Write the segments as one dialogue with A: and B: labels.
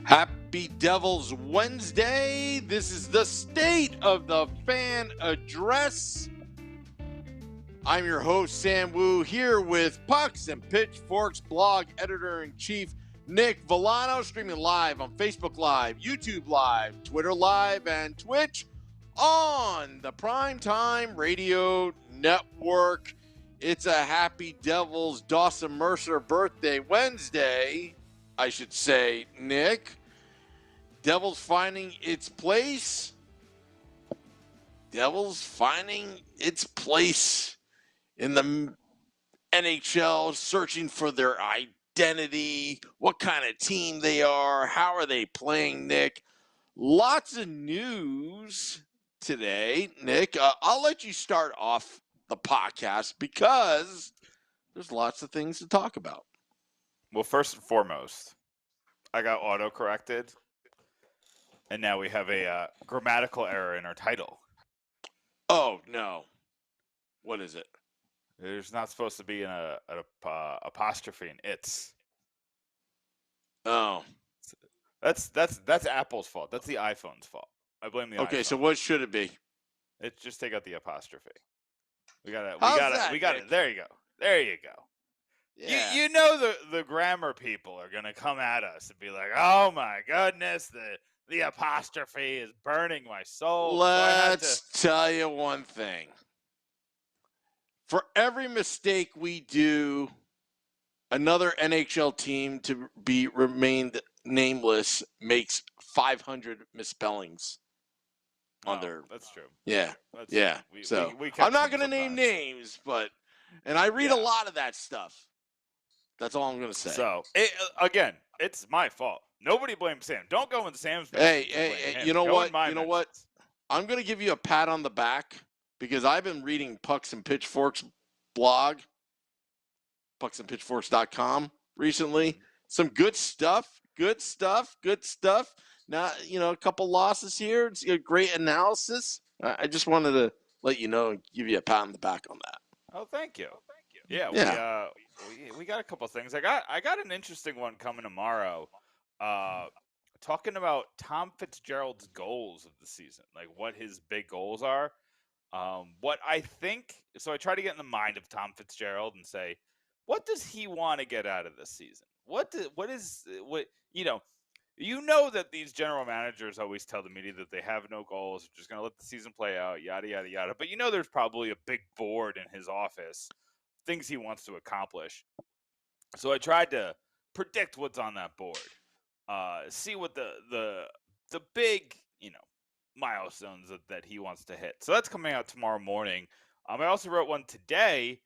A: Happy Devils Wednesday. This is the State of the Fan Address. I'm your host, Sam Wu, here with Pucks and Pitchforks blog editor-in-chief Nick Villano, streaming live on Facebook Live, YouTube Live, Twitter Live, and Twitch on the Primetime Radio Network. It's a Happy Devils Dawson Mercer birthday Wednesday, I should say, Nick. Devils finding its place. Devils finding its place in the NHL, searching for their identity, what kind of team they are, how are they playing, Nick. Lots of news today, Nick. I'll let you start off the podcast because there's lots of things to talk about.
B: Well, first and foremost, I got auto-corrected, and now we have a grammatical error in our title.
A: Oh, no. What is it?
B: There's not supposed to be an apostrophe in it's.
A: Oh.
B: That's Apple's fault. That's the iPhone's fault. I blame the iPhone.
A: Okay, so what should it be?
B: It's just take out the apostrophe. We got it. There you go. There you go.
A: Yeah.
B: You know the grammar people are gonna come at us and be like, "Oh my goodness, the apostrophe is burning my soul."
A: Let's tell you one thing. For every mistake we do, another NHL team to be remained nameless makes 500 misspellings on their.
B: That's true.
A: Yeah,
B: That's
A: yeah.
B: true. We
A: I'm not going to name names, and I read a lot of that stuff. That's all I'm going to say.
B: So again, it's my fault. Nobody blames Sam. Don't go into Sam's.
A: Hey, you know what? You know what? I'm going to give you a pat on the back because I've been reading Pucks and Pitchforks blog, pucksandpitchforks.com recently. Some good stuff. Now, a couple losses here. It's a great analysis. I just wanted to let you know and give you a pat on the back on that.
B: Oh, thank you. Yeah. We got a couple things. I got an interesting one coming tomorrow. Talking about Tom Fitzgerald's goals of the season, like what his big goals are. What I think. So I try to get in the mind of Tom Fitzgerald and say, what does he want to get out of this season? You know that these general managers always tell the media that they have no goals, they're just going to let the season play out, yada, yada, yada. But there's probably a big board in his office, things he wants to accomplish. So I tried to predict what's on that board, see what the big, milestones that he wants to hit. So that's coming out tomorrow morning. I also wrote one today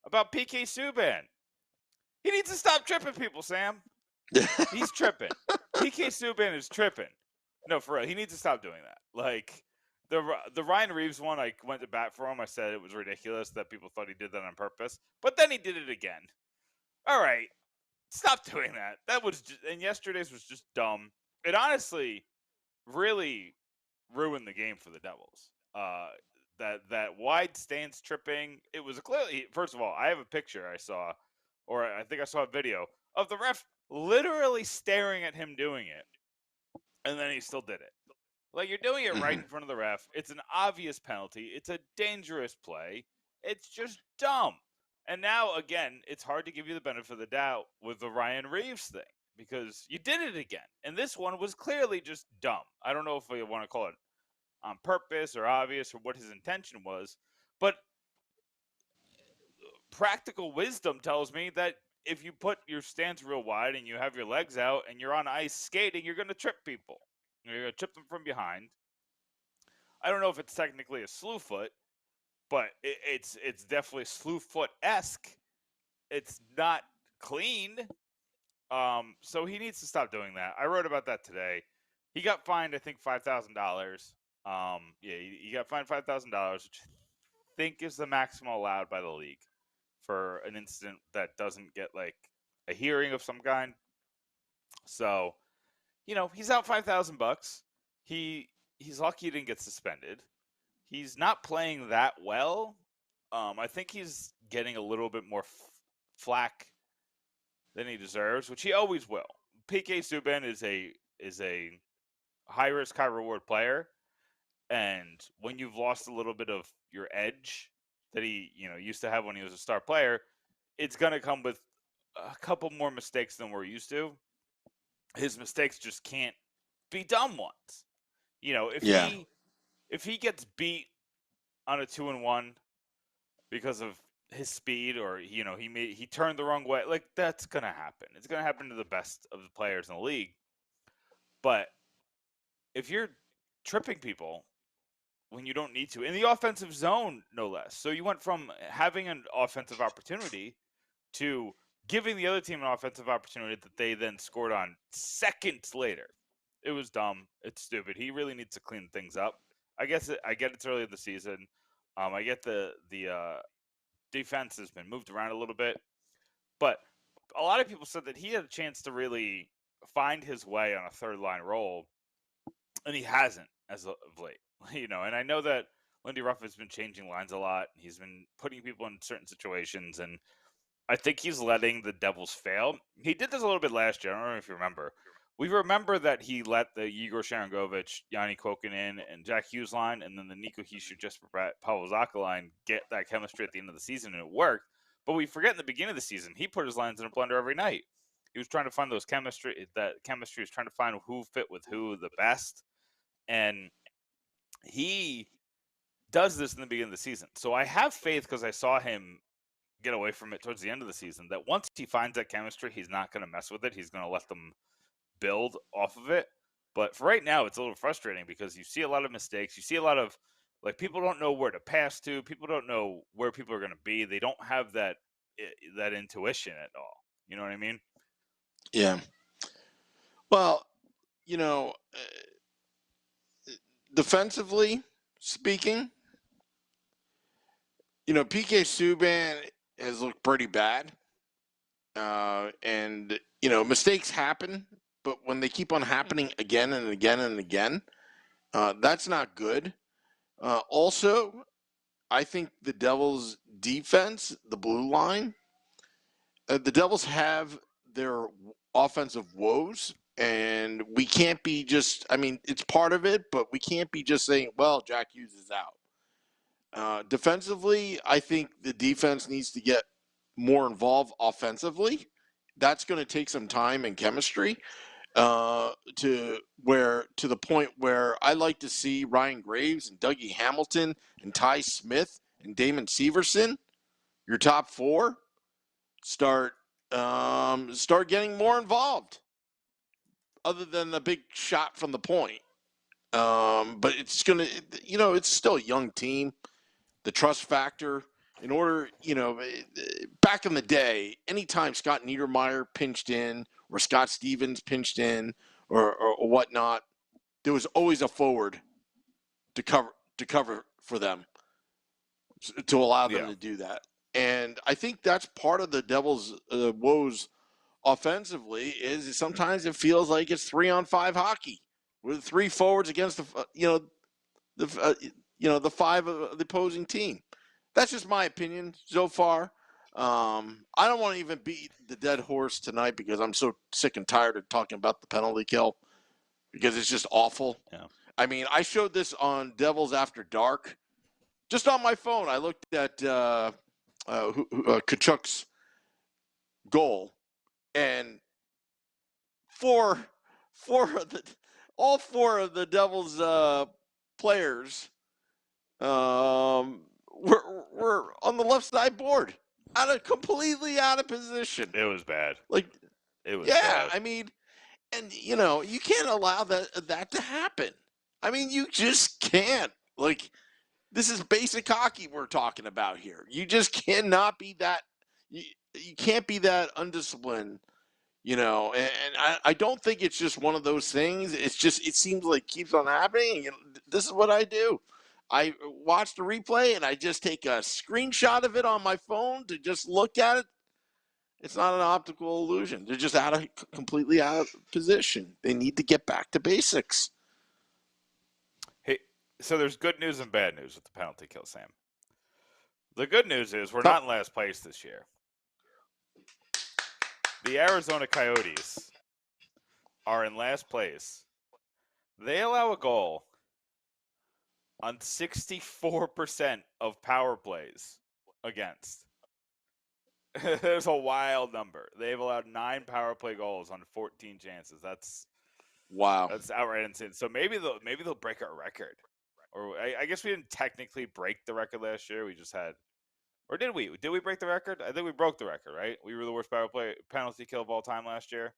B: about PK Subban. He needs to stop tripping people, Sam. He's tripping. PK Subban is tripping. No, for real. He needs to stop doing that. Like, the Ryan Reeves one, I went to bat for him. I said it was ridiculous that people thought he did that on purpose. But then he did it again. All right. Stop doing that. And yesterday's was just dumb. It honestly really ruined the game for the Devils. That wide stance tripping, it was clearly, first of all, I have a picture I saw, or I think I saw a video of the ref literally staring at him doing it, and then he still did it. Like, you're doing it right in front of the ref. It's an obvious penalty. It's a dangerous play. It's just dumb. And now, again, it's hard to give you the benefit of the doubt with the Ryan Reeves thing because you did it again. And this one was clearly just dumb. I don't know if you want to call it on purpose or obvious or what his intention was, but practical wisdom tells me that if you put your stance real wide and you have your legs out and you're on ice skating, you're going to trip people. You're going to trip them from behind. I don't know if it's technically a slew foot, but it's definitely slew foot-esque. It's not clean. So he needs to stop doing that. I wrote about that today. He got fined, I think, $5,000. He got fined $5,000, which I think is the maximum allowed by the league for an incident that doesn't get like a hearing of some kind. So, he's out $5,000. He's lucky he didn't get suspended. He's not playing that well. I think he's getting a little bit more flack than he deserves, which he always will. PK Subban is a high risk, high reward player, and when you've lost a little bit of your edge that he used to have when he was a star player, it's gonna come with a couple more mistakes than we're used to. His mistakes just can't be dumb ones. If he gets beat on a 2-1 because of his speed or he turned the wrong way, like that's gonna happen. It's gonna happen to the best of the players in the league. But if you're tripping people when you don't need to in the offensive zone, no less, so you went from having an offensive opportunity to giving the other team an offensive opportunity that they then scored on seconds later. It was dumb. It's stupid. He really needs to clean things up. I get it's early in the season. I get the defense has been moved around a little bit, but a lot of people said that he had a chance to really find his way on a third line role, and he hasn't as of late. And I know that Lindy Ruff has been changing lines a lot. He's been putting people in certain situations, and I think he's letting the Devils fail. He did this a little bit last year. I don't know if you remember. We remember that he let the Igor Sharangovich, Yanni Kokkonen, and Jack Hughes line, and then the Nico Hischier, Jesper Bratt, Pavel Zacha line get that chemistry at the end of the season, and it worked. But we forget in the beginning of the season, he put his lines in a blender every night. He was trying to find that chemistry. He was trying to find who fit with who the best. And he does this in the beginning of the season. So I have faith because I saw him get away from it towards the end of the season, that once he finds that chemistry, he's not going to mess with it. He's going to let them build off of it. But for right now, it's a little frustrating because you see a lot of mistakes. You see a lot of, like, people don't know where to pass to. People don't know where people are going to be. They don't have that intuition at all. You know what I mean?
A: Yeah. Well, defensively speaking, PK Subban has looked pretty bad. And, mistakes happen, but when they keep on happening again and again and again, that's not good. Also, I think the Devils' defense, the blue line, the Devils have their offensive woes, and we can't be just, it's part of it, but we can't be just saying, well, Jack Hughes is out. Defensively, I think the defense needs to get more involved offensively. That's going to take some time and chemistry to the point where I like to see Ryan Graves and Dougie Hamilton and Ty Smith and Damon Severson, your top four, start getting more involved. Other than the big shot from the point, but it's it's still a young team. The trust factor. In order, back in the day, anytime Scott Niedermayer pinched in or Scott Stevens pinched in or whatnot, there was always a forward to cover for them to allow them to do that. And I think that's part of the Devils' woes offensively is sometimes it feels like it's 3-on-5 hockey with 3 forwards against the five of the opposing team. That's just my opinion so far. I don't want to even beat the dead horse tonight because I'm so sick and tired of talking about the penalty kill because it's just awful.
B: Yeah.
A: I showed this on Devils After Dark just on my phone, I looked at Kachuk's goal, and all four of the Devils players were on the left side board, completely out of position.
B: It was bad.
A: Like,
B: It was
A: yeah,
B: bad.
A: I mean, and you can't allow that to happen. I mean, you just can't. Like, this is basic hockey we're talking about here. You just cannot be that. You can't be that undisciplined. And I don't think it's just one of those things. It's just, it seems like keeps on happening. This is what I do. I watch the replay and I just take a screenshot of it on my phone to just look at it. It's not an optical illusion. They're just completely out of position. They need to get back to basics.
B: Hey, so there's good news and bad news with the penalty kill, Sam. The good news is we're not in last place this year. The Arizona Coyotes are in last place. They allow a goal on 64% of power plays against. There's a wild number. They've allowed 9 power play goals on 14 chances. That's
A: wow.
B: That's outright insane. So maybe they'll break our record. Or I guess we didn't technically break the record last year. We just had, or did we? Did we break the record? I think we broke the record, right? We were the worst penalty kill of all time last year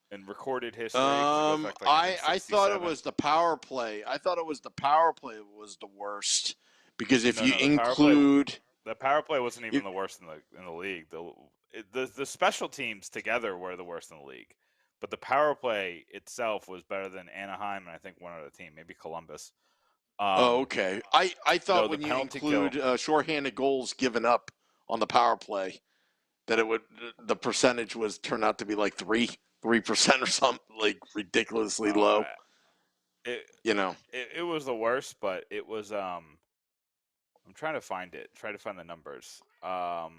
B: in recorded history.
A: I thought it was the power play. I thought it was the power play was the worst because if you include
B: the power play wasn't even the worst in the league. The special teams together were the worst in the league, but the power play itself was better than Anaheim and I think one other team, maybe Columbus.
A: Okay. I thought when you include shorthanded goals given up on the power play, that the percentage was turned out to be like 3% or something, like ridiculously low.
B: It was the worst, but it was I'm trying to find it. Try to find the numbers. All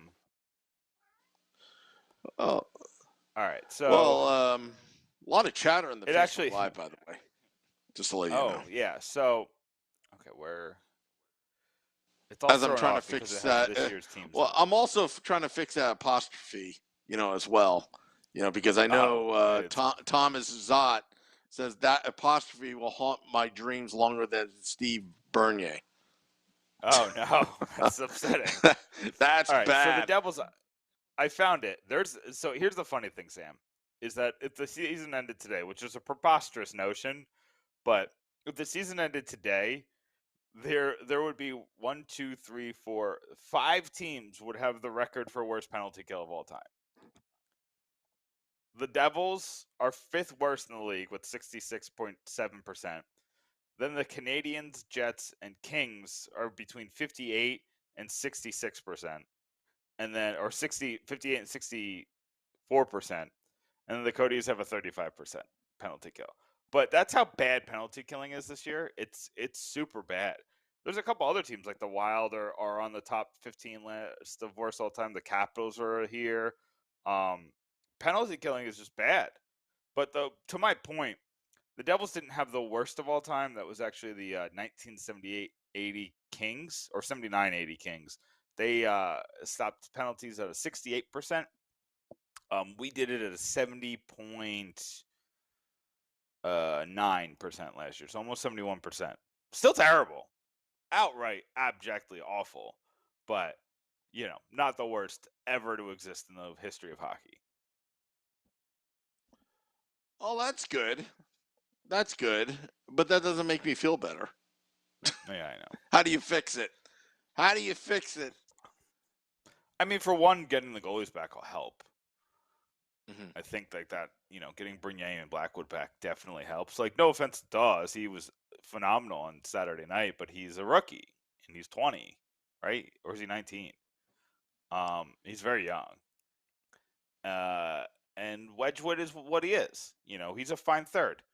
B: right. So
A: a lot of chatter in the Facebook Live, by the way. Just to let you know.
B: Oh, yeah. So okay, where it's
A: as I'm trying to fix that.
B: This year's teams
A: I'm also trying to fix that apostrophe, as well. Because I know Thomas Zott says that apostrophe will haunt my dreams longer than Steve Bernier.
B: Oh no, that's upsetting.
A: That's
B: all right,
A: bad.
B: So the Devils, I found it. So here's the funny thing, Sam, is that if the season ended today, which is a preposterous notion, but if the season ended today, there would be 1, 2, 3, 4, 5 teams would have the record for worst penalty kill of all time. The Devils are 5th worst in the league with 66.7%. Then the Canadiens, Jets, and Kings are between 58 and 66%. And then, or 58 and 64%. And then the Coyotes have a 35% penalty kill. But that's how bad penalty killing is this year. It's super bad. There's a couple other teams like the Wild are on the top 15 list of worst all time. The Capitals are here. Penalty killing is just bad. But to my point, the Devils didn't have the worst of all time. That was actually the 1978-80 Kings, or 79-80 Kings. They stopped penalties at a 68%. We did it at a 70.9% last year, so almost 71%. Still terrible. Outright, abjectly awful. But, not the worst ever to exist in the history of hockey.
A: Oh, that's good. That's good. But that doesn't make me feel better.
B: Yeah, I know.
A: How do you fix it? I
B: mean, for one, getting the goalies back will help.
A: Mm-hmm.
B: I think like that, getting Bernier and Blackwood back definitely helps. Like, no offense to Dawes, he was phenomenal on Saturday night, but he's a rookie and he's 20, right? Or is he 19? He's very young. And Wedgwood is what he is. He's a fine third.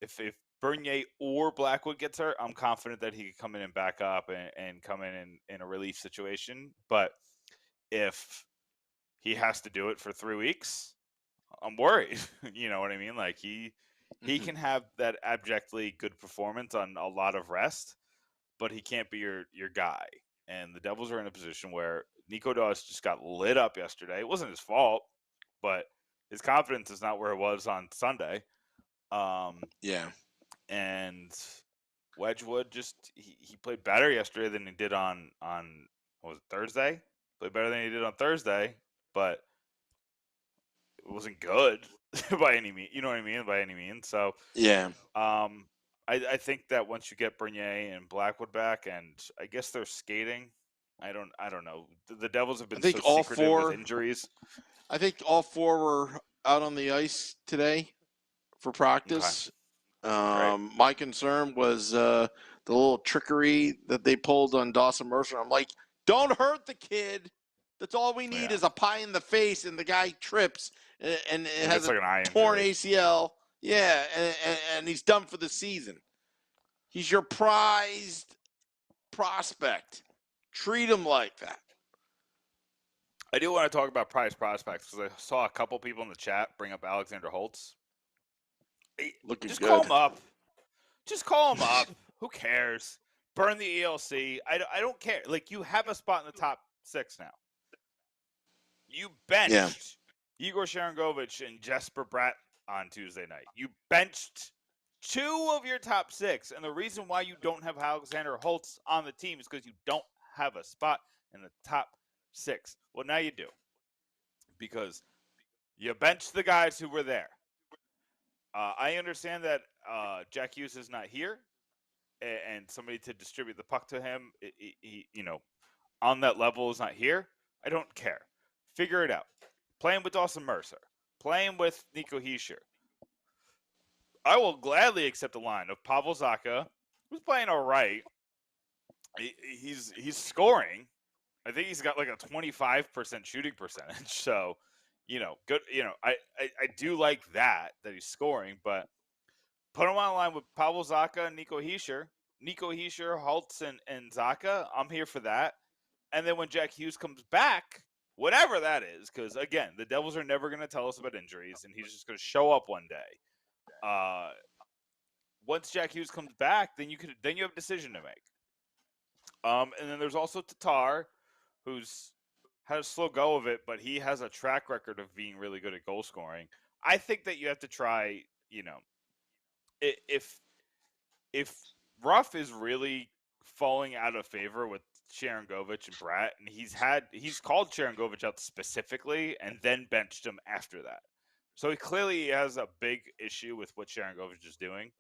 B: If Bernier or Blackwood gets hurt, I'm confident that he could come in and back up and come in a relief situation. But if he has to do it for 3 weeks, I'm worried. You know what I mean? Like he can have that abjectly good performance on a lot of rest, but he can't be your guy. And the Devils are in a position where Nico Daws just got lit up yesterday. It wasn't his fault, but his confidence is not where it was on Sunday.
A: Yeah.
B: And Wedgwood he played better yesterday than he did on what was it, Thursday? Played better than he did on Thursday, but it wasn't good by any means. You know what I mean? By any means. So
A: Yeah.
B: I think that once you get Bernier and Blackwood back, and I guess they're skating. I don't know. The Devils have been so secretive with injuries.
A: I think all four were out on the ice today for practice.
B: Okay.
A: My concern was the little trickery that they pulled on Dawson Mercer. I'm like, don't hurt the kid. That's all we need is a pie in the face, and the guy trips and has
B: like
A: a torn ACL. Yeah, and he's done for the season. He's your prized prospect. Treat him like that.
B: I do want to talk about prized prospects because I saw a couple people in the chat bring up Alexander Holtz.
A: Just
B: call him up. Just call him up. Who cares? Burn the ELC. I don't care. Like, you have a spot in the top 6 now. You benched Igor Sharangovich and Jesper Bratt on Tuesday night. You benched 2 of your top 6. And the reason why you don't have Alexander Holtz on the team is because you don't have a spot in the top 6. Well, now you do. Because you benched the guys who were there. I understand that Jack Hughes is not here, and somebody to distribute the puck to him, he on that level is not here. I don't care. Figure it out. Playing with Dawson Mercer. Playing with Nico Hischier. I will gladly accept the line of Pavel Zacha, who's playing all right. He's scoring. I think he's got like a 25% shooting percentage. So, good. I do like that he's scoring, but put him on line with Pavel Zacha and Nico Hischier. Nico Hischier, Holtz, and Zacha. I'm here for that. And then when Jack Hughes comes back, whatever that is, because again, the Devils are never going to tell us about injuries, and he's just going to show up one day. Once Jack Hughes comes back, then you have a decision to make. And then there's also Tatar, who's had a slow go of it, but he has a track record of being really good at goal scoring. I think that you have to try, if Ruff is really falling out of favor with Sharangovich and Bratt, and he's called Sharangovich out specifically and then benched him after that. So he clearly has a big issue with what Sharangovich is doing.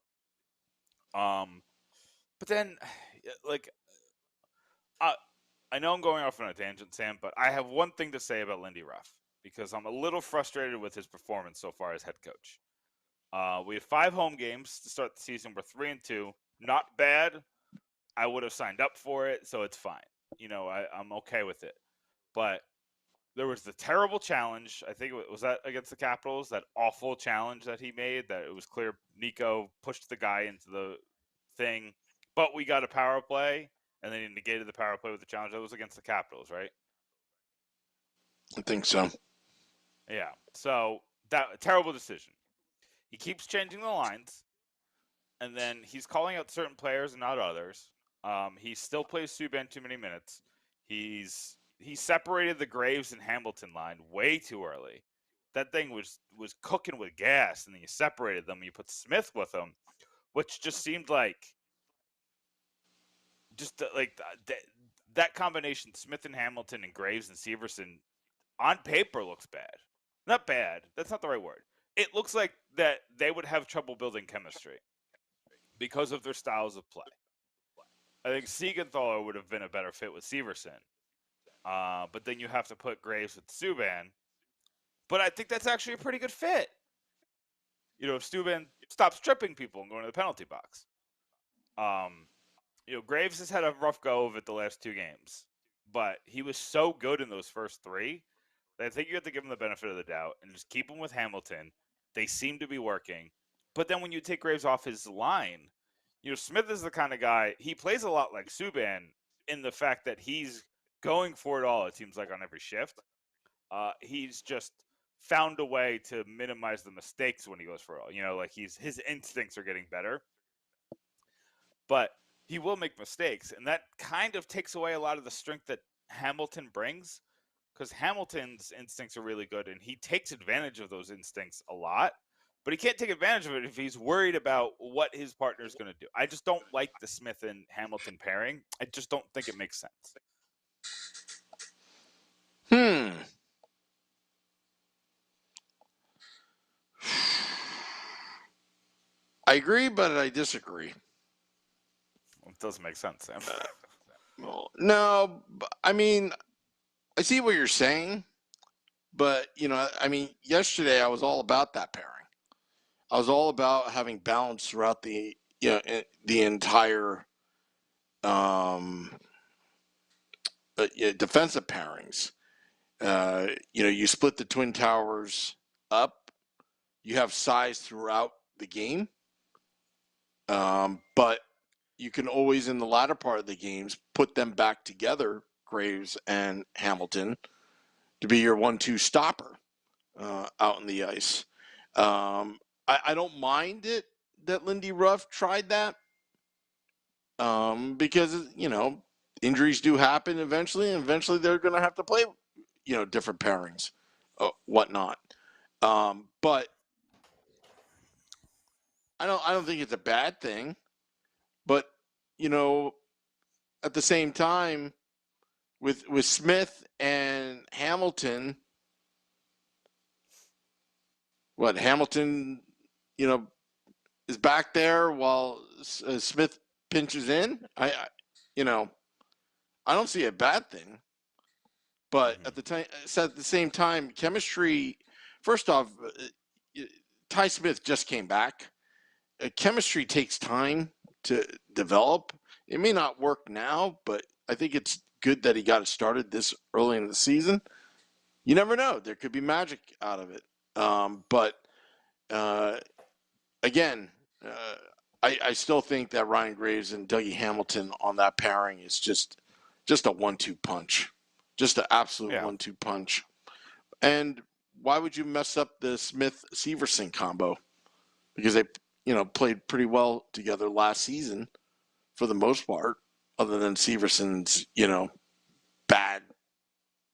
B: But then, like, I know I'm going off on a tangent, Sam, but I have one thing to say about Lindy Ruff because I'm a little frustrated with his performance so far as head coach. We have 5 home games to start the season. We're 3-2. Not bad. I would have signed up for it, so it's fine. I'm okay with it. But there was the terrible challenge. I think was that against the Capitals, that awful challenge that he made, that it was clear Nico pushed the guy into the thing. But we got a power play, and then he negated the power play with the challenge. That was against the Capitals, right?
A: I think so.
B: Yeah. So, that terrible decision. He keeps changing the lines, and then he's calling out certain players and not others. He still plays Subban too many minutes. He separated the Graves and Hamilton line way too early. That thing was cooking with gas, and then you separated them. You put Smith with them, which just seemed like that combination, Smith and Hamilton and Graves and Severson, on paper looks bad. Not bad. That's not the right word. It looks like that they would have trouble building chemistry because of their styles of play. I think Siegenthaler would have been a better fit with Severson. But then you have to put Graves with Subban. But I think that's actually a pretty good fit. If Subban stops tripping people and going to the penalty box. Graves has had a rough go of it the last 2 games. But he was so good in those first 3 that I think you have to give him the benefit of the doubt and just keep him with Hamilton. They seem to be working. But then when you take Graves off his line, Smith is the kind of guy, he plays a lot like Subban in the fact that he's going for it all, it seems like, on every shift. He's just found a way to minimize the mistakes when he goes for it all. His instincts are getting better. But he will make mistakes, and that kind of takes away a lot of the strength that Hamilton brings, because Hamilton's instincts are really good, and he takes advantage of those instincts a lot. But he can't take advantage of it if he's worried about what his partner is going to do. I just don't like the Smith and Hamilton pairing. I just don't think it makes sense.
A: I agree, but I disagree.
B: It doesn't make sense, Sam.
A: Well, no, I mean, I see what you're saying, but I mean, yesterday I was all about that pairing. I was all about having balance throughout the entire defensive pairings. You split the Twin Towers up. You have size throughout the game, but you can always, in the latter part of the games, put them back together, Graves and Hamilton, to be your 1-2 stopper out in the ice. I don't mind it that Lindy Ruff tried that because, injuries do happen eventually, and eventually they're going to have to play, different pairings, whatnot. But I don't think it's a bad thing. But, at the same time, with Smith and Hamilton, Hamilton, is back there while Smith pinches in. I don't see a bad thing. But at the same time, chemistry. First off, Ty Smith just came back. Chemistry takes time to develop. It may not work now, but I think it's good that he got it started this early in the season. You never know; there could be magic out of it. But again, I still think that Ryan Graves and Dougie Hamilton on that pairing is just a 1-2 punch, just an absolute 1-2 punch. And why would you mess up the Smith-Severson combo? Because they, played pretty well together last season for the most part, other than Severson's, bad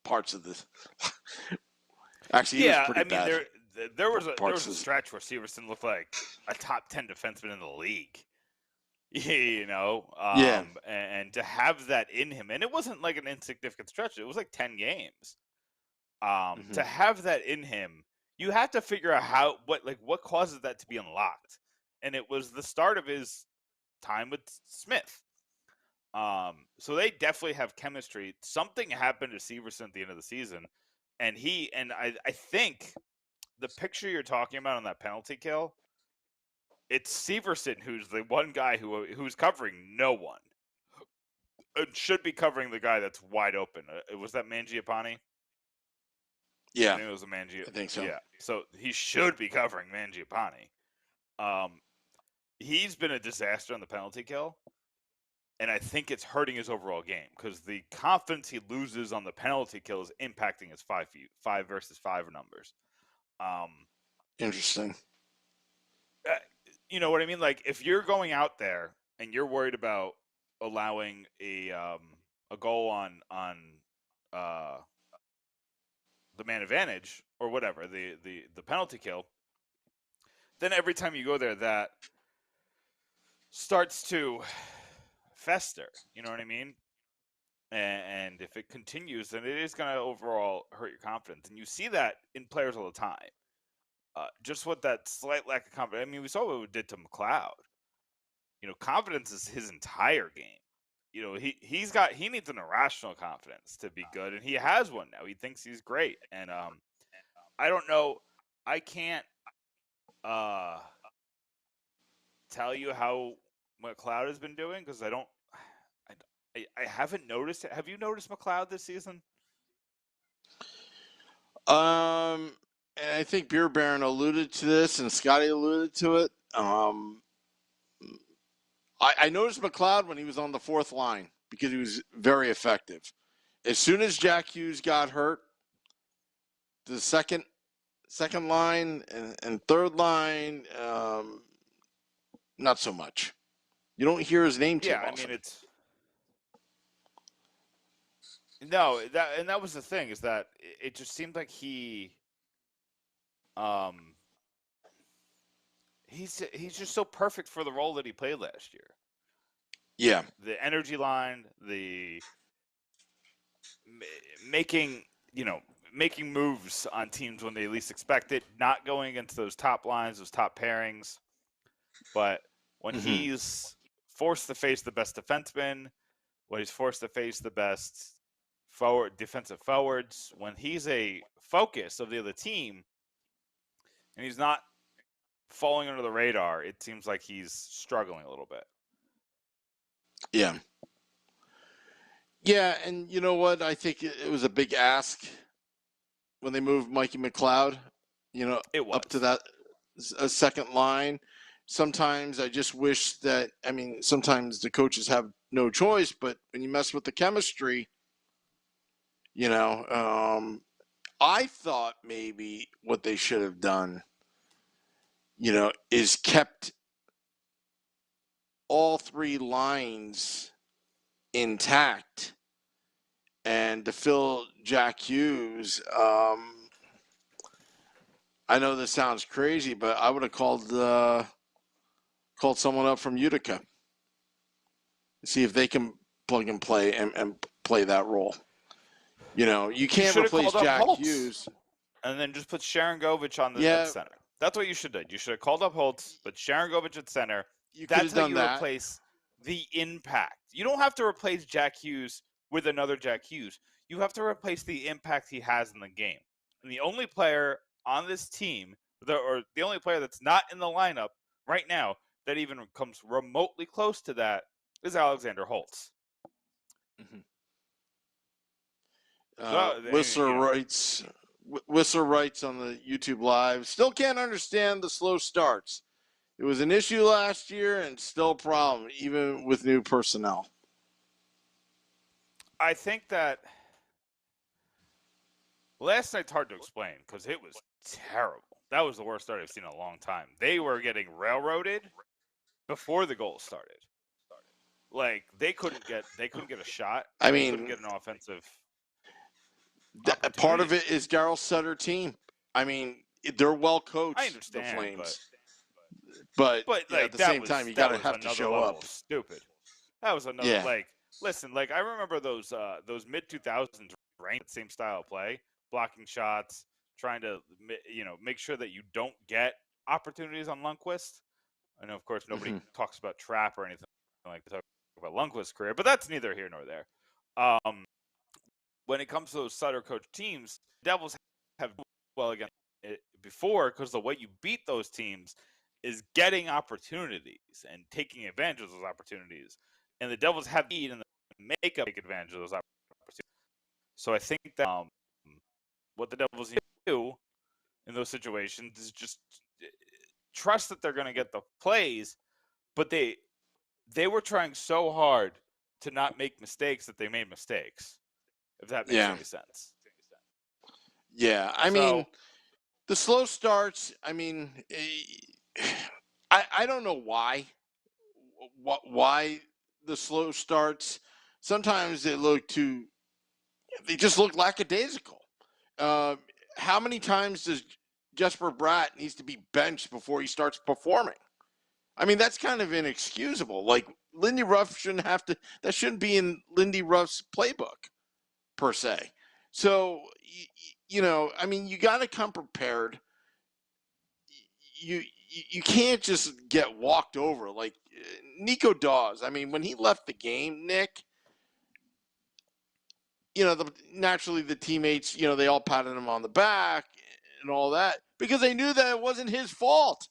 A: parts of this. Actually, he was pretty bad.
B: There was a stretch where Severson looked like a top 10 defenseman in the league. And to have that in him, and it wasn't like an insignificant stretch, it was like 10 games. To have that in him, you have to figure out what causes that to be unlocked. And it was the start of his time with Smith. So they definitely have chemistry. Something happened to Severson at the end of the season, and I think the picture you're talking about on that penalty kill, it's Severson who's the one guy who's covering no one. It should be covering the guy that's wide open. Was that Mangiapane?
A: Yeah,
B: I think it was I
A: think so.
B: Yeah, so he should be covering Mangiapane. He's been a disaster on the penalty kill, and I think it's hurting his overall game because the confidence he loses on the penalty kill is impacting his 5 versus 5 numbers.
A: Interesting.
B: You know what I mean? Like if you're going out there and you're worried about allowing a goal on the man advantage or whatever, the penalty kill, then every time you go there, that starts to fester. You know what I mean? And if it continues, then it is going to overall hurt your confidence. And you see that in players all the time. Just with that slight lack of confidence. I mean, we saw what it did to McLeod. Confidence is his entire game. He needs an irrational confidence to be good, and he has one now. He thinks he's great, and I don't know. I can't tell you how McLeod has been doing because I haven't noticed it. Have you noticed McLeod this season?
A: And I think Beer Baron alluded to this, and Scotty alluded to it. I noticed McLeod when he was on the fourth line because he was very effective. As soon as Jack Hughes got hurt, the second line and third line, not so much. You don't hear his name too
B: Yeah,
A: often.
B: I mean that was the thing, is that it just seemed like he's just so perfect for the role that he played last year.
A: Yeah.
B: The energy line, the making moves on teams when they least expect it, not going against those top lines, those top pairings. But when he's forced to face the best defenseman, when he's forced to face the best defensive forwards, when he's a focus of the other team and he's not falling under the radar, it seems like he's struggling a little bit.
A: Yeah. Yeah, and you know what? I think it was a big ask when they moved Mikey McLeod,
B: It was.
A: up to that second line. Sometimes I just wish that, sometimes the coaches have no choice, but when you mess with the chemistry, I thought maybe what they should have done, is kept all three lines intact. And to fill Jack Hughes, I know this sounds crazy, but I would have called someone up from Utica, see if they can plug and play and play that role. You can't replace Jack Hughes.
B: And then just put Sharangovich on at center. That's what you should have done. You should have called up Holtz, but Sharangovich at center. That's how you replace the impact. You don't have to replace Jack Hughes with another Jack Hughes. You have to replace the impact he has in the game. And the only player on this team, or the only player that's not in the lineup right now that even comes remotely close to that, is Alexander Holtz.
A: Whistler writes on the YouTube Live, still can't understand the slow starts. It was an issue last year and still a problem, even with new personnel.
B: I think that last night's hard to explain because it was terrible. That was the worst start I've seen in a long time. They were getting railroaded before the goal started. Like they couldn't get a shot. They couldn't get an offensive.
A: Part of it is Daryl Sutter team. They're well coached.
B: I understand,
A: the Flames, but at the same time, you gotta have to show up.
B: Stupid. That was another Listen, I remember those mid 2000s ranked same style of play, blocking shots, trying to make sure that you don't get opportunities on Lundqvist. I know, of course, nobody talks about Trapp or anything like that about Lundqvist's career, but that's neither here nor there. When it comes to those Sutter coach teams, Devils have well again before, because the way you beat those teams is getting opportunities and taking advantage of those opportunities. And the Devils have need and take advantage of those opportunities. So I think that what the Devils need to do in those situations is just trust that they're going to get the plays, but they were trying so hard to not make mistakes that they made mistakes. If that makes any sense.
A: Yeah, the slow starts. I don't know why the slow starts. Sometimes they just look lackadaisical. How many times does Jesper Bratt needs to be benched before he starts performing? That's kind of inexcusable. Like Lindy Ruff that shouldn't be in Lindy Ruff's playbook per se. So, you got to come prepared. You can't just get walked over like Nico Dawes. When he left the game, Nick, naturally the teammates, they all patted him on the back and all that because they knew that it wasn't his fault.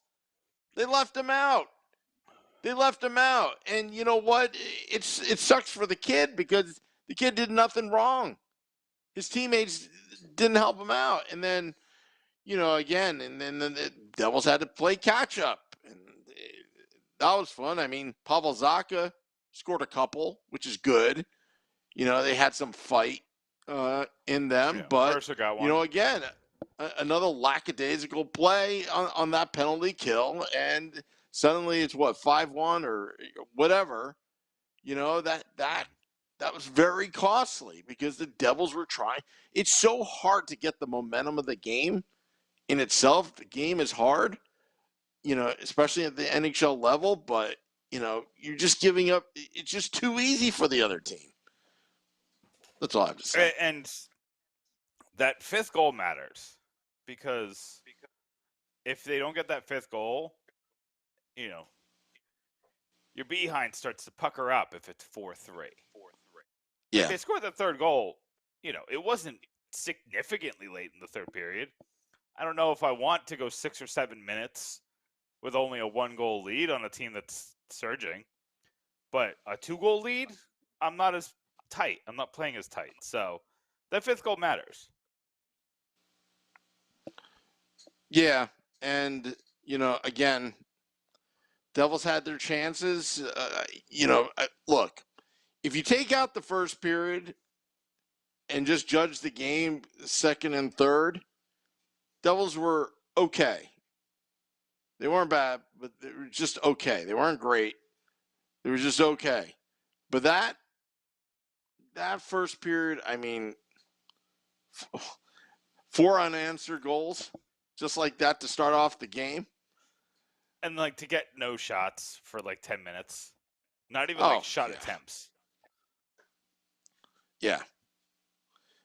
A: They left him out. And you know what? It sucks for the kid because the kid did nothing wrong. His teammates didn't help him out. And then, again, and then the Devils had to play catch up. And that was fun. Pavel Zacha scored a couple, which is good. They had some fight in them. But,
B: got one.
A: Again, another lackadaisical play on that penalty kill. And Suddenly it's what, 5-1 or whatever. You know, that was very costly because the Devils were trying. It's so hard to get the momentum of the game in itself. The game is hard, you know, especially at the NHL level, but, you know, you're just giving up. It's just too easy for the other team. That's all I have to say.
B: And that fifth goal matters because if they don't get that fifth goal, you know, your behind starts to pucker up if it's 4-3.
A: Yeah.
B: If they scored the third goal, you know, it wasn't significantly late in the third period. I don't know if I want to go 6 or 7 minutes with only a 1-goal lead on a team that's surging. But a 2-goal lead, I'm not as tight. I'm not playing as tight. So that fifth goal matters.
A: Yeah. And, you know, again, Devils had their chances. You know, look, if you take out the first period and just judge the game second and third, Devils were okay. They weren't bad, but they were just okay. They weren't great. They were just okay. But that first period, I mean, 4 unanswered goals, just like that to start off the game.
B: And like to get no shots for like 10 minutes. Not even like shot attempts.
A: Yeah.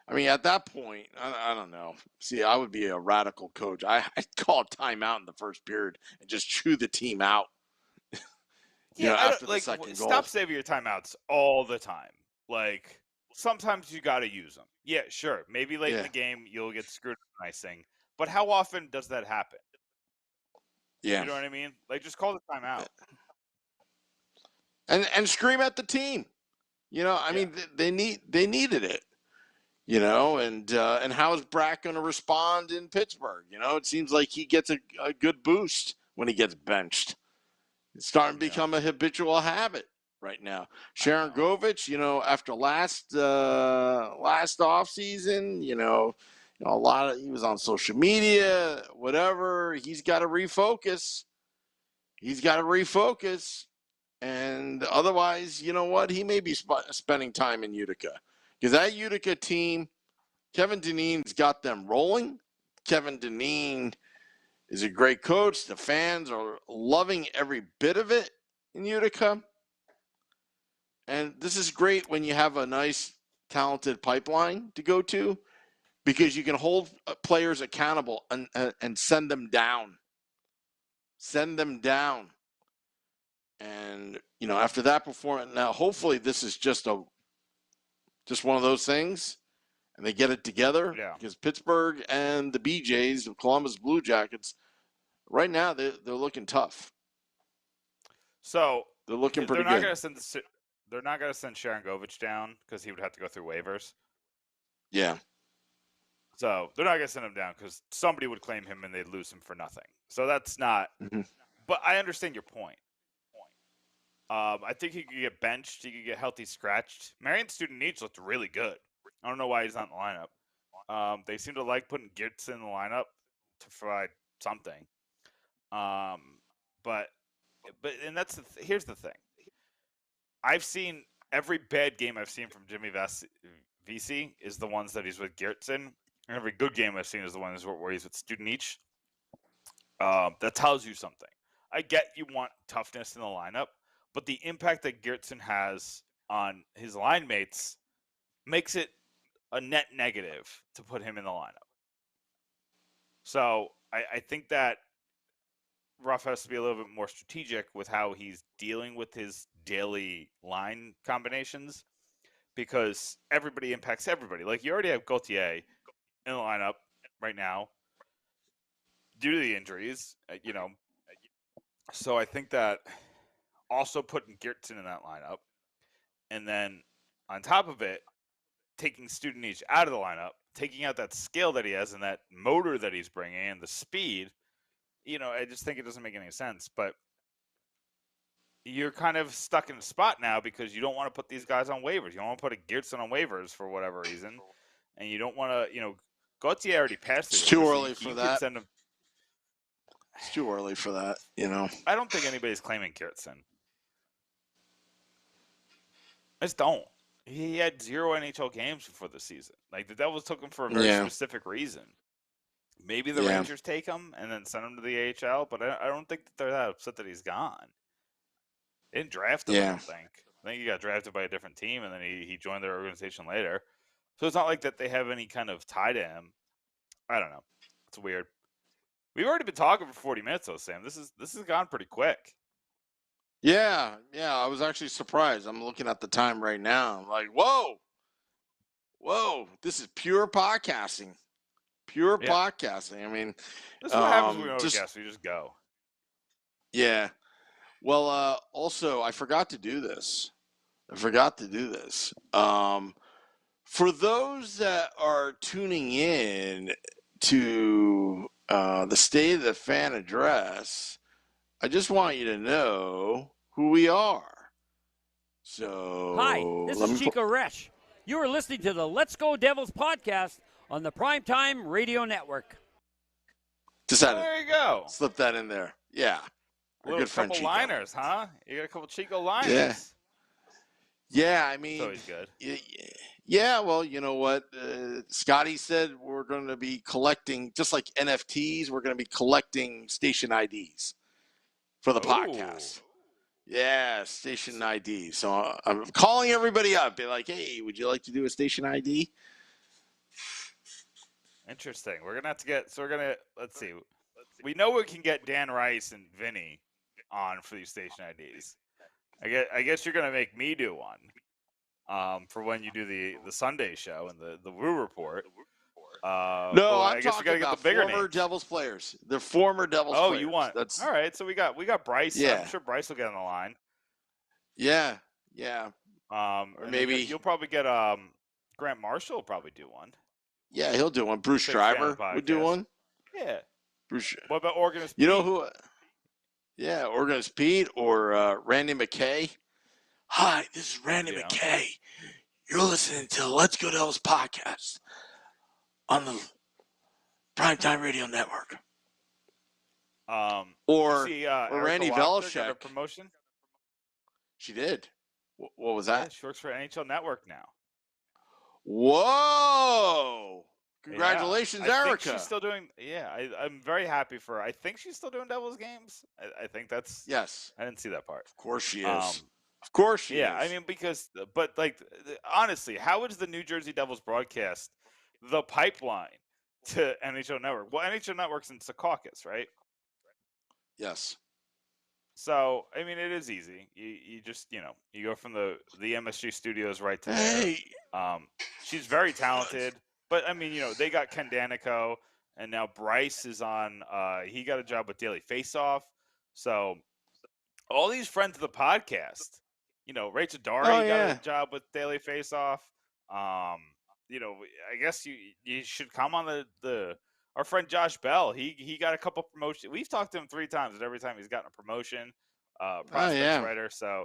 A: I mean, at that point, I don't know. See, I would be a radical coach. I'd call a timeout in the first period and just chew the team out.
B: Yeah,
A: after the second goal.
B: Stop saving your timeouts all the time. Like, sometimes you got to use them. Yeah, sure. Maybe late in the game you'll get screwed with icing. But how often does that happen?
A: Yeah.
B: You know what I mean? Like, just call the timeout.
A: And scream at the team. You know, I mean, they needed it. You know, and how is Brack going to respond in Pittsburgh? You know, it seems like he gets a good boost when he gets benched. It's starting to become a habitual habit right now. Sharon Govich, you know, after last offseason, you know, he was on social media, whatever. He's got to refocus. And otherwise, you know what? He may be spending time in Utica. Because that Utica team, Kevin Dineen's got them rolling. Kevin Dineen is a great coach. The fans are loving every bit of it in Utica. And this is great when you have a nice, talented pipeline to go to because you can hold players accountable and send them down. And, you know, after that performance, now hopefully this is just one of those things, and they get it together.
B: Yeah.
A: Because Pittsburgh and the BJs, the Columbus Blue Jackets, right now they're looking tough.
B: So
A: they're looking pretty
B: good. They're not going to send Sharon Govich down because he would have to go through waivers.
A: Yeah.
B: So they're not going to send him down because somebody would claim him and they'd lose him for nothing. So that's not. Mm-hmm. But I understand your point. I think he could get benched. He could get healthy scratched. Marion Student-Neach looked really good. I don't know why he's not in the lineup. They seem to like putting Geertsen in the lineup to provide something. But that's here's the thing. I've seen every bad game I've seen from Jimmy Vesey is the ones that he's with Geertsen. And every good game I've seen is the ones where he's with Student-Neach. That tells you something. I get you want toughness in the lineup, but the impact that Geertsen has on his line mates makes it a net negative to put him in the lineup. So I think that Ruff has to be a little bit more strategic with how he's dealing with his daily line combinations because everybody impacts everybody. Like, you already have Gauthier in the lineup right now due to the injuries, you know. So I think that also putting Geertsen in that lineup and then on top of it, taking Student-Neach out of the lineup, taking out that skill that he has and that motor that he's bringing and the speed, you know, I just think it doesn't make any sense. But you're kind of stuck in a spot now because you don't want to put these guys on waivers. You don't want to put a Geertsen on waivers for whatever reason. And you don't want to, you know, Gauthier already passed it.
A: It's too early for that.
B: Send him.
A: It's too early for that,
B: I don't think anybody's claiming Kiertsen. I just don't. He had 0 NHL games before the season. Like, the Devils took him for a very specific reason. Maybe the Rangers take him and then send him to the AHL, but I don't think that they're that upset that he's gone. They didn't draft him, I don't think. I think he got drafted by a different team, and then he joined their organization later. So it's not like that they have any kind of tie to him. I don't know. It's weird. We've already been talking for 40 minutes, though, Sam. This has gone pretty quick.
A: Yeah. I was actually surprised. I'm looking at the time right now. I'm like, whoa. This is pure podcasting. Podcasting. I mean,
B: this is what happens when we don't have guests. We just go.
A: Yeah. Well, also, I forgot to do this. For those that are tuning in to the State of the Fan Address, I just want you to know who we are. So,
C: hi, this is Chico Resch. You are listening to the Let's Go Devils podcast on the Primetime Radio Network.
B: There you go.
A: Slip that in there. Yeah.
B: A couple
A: Chico.
B: Liners, huh? You got a couple Chico liners.
A: Yeah, I mean,
B: it's always good.
A: Yeah, well, you know what? Scotty said we're going to be collecting, just like NFTs, we're going to be collecting station IDs for the podcast. Yeah, station ID. So I'm calling everybody up. Be like, hey, would you like to do a station ID?
B: Interesting. We're going to have to get, so we're going to, let's see. We know we can get Dan Rice and Vinny on for these station IDs. I guess you're going to make me do one for when you do the Sunday show and the Woo Report.
A: No, I'm talking about the former names. Devils players. The former Devils players.
B: Oh, you want? All right, so we got Bryce.
A: Yeah.
B: I'm sure Bryce will get on the line.
A: Yeah.
B: Or maybe you'll probably get Grant Marshall will probably do one.
A: Yeah, he'll do one. Bruce Driver would do one.
B: Yeah.
A: Bruce.
B: What about Organist Pete?
A: You know who? Yeah, Organist Pete or Randy McKay. Hi, this is Randy McKay. You're listening to the Let's Go Devils podcast on the Primetime Radio Network. Or Randy Velishek.
B: A promotion?
A: She did. What was that?
B: Yeah, she works for NHL Network now.
A: Whoa! Congratulations,
B: I
A: Erica.
B: Think she's still doing. Yeah, I'm very happy for her. I think she's still doing Devils games. I think that's.
A: Yes.
B: I didn't see that part.
A: Of course she is. Of course she is.
B: Yeah, I mean, but honestly, how is the New Jersey Devils broadcast the pipeline to NHL Network? Well, NHL Network's in Secaucus, right?
A: Yes.
B: So, I mean, it is easy. You just, you go from the MSG studios right to there. She's very talented. But, I mean, they got Ken Danico, and now Bryce is on. He got a job with Daily Faceoff. So, all these friends of the podcast, Rachel Dory got a job with Daily Faceoff. I guess you should come on our friend Josh Bell. He got a couple promotions. We've talked to him 3 times, and every time he's gotten a promotion. Prospects writer. So,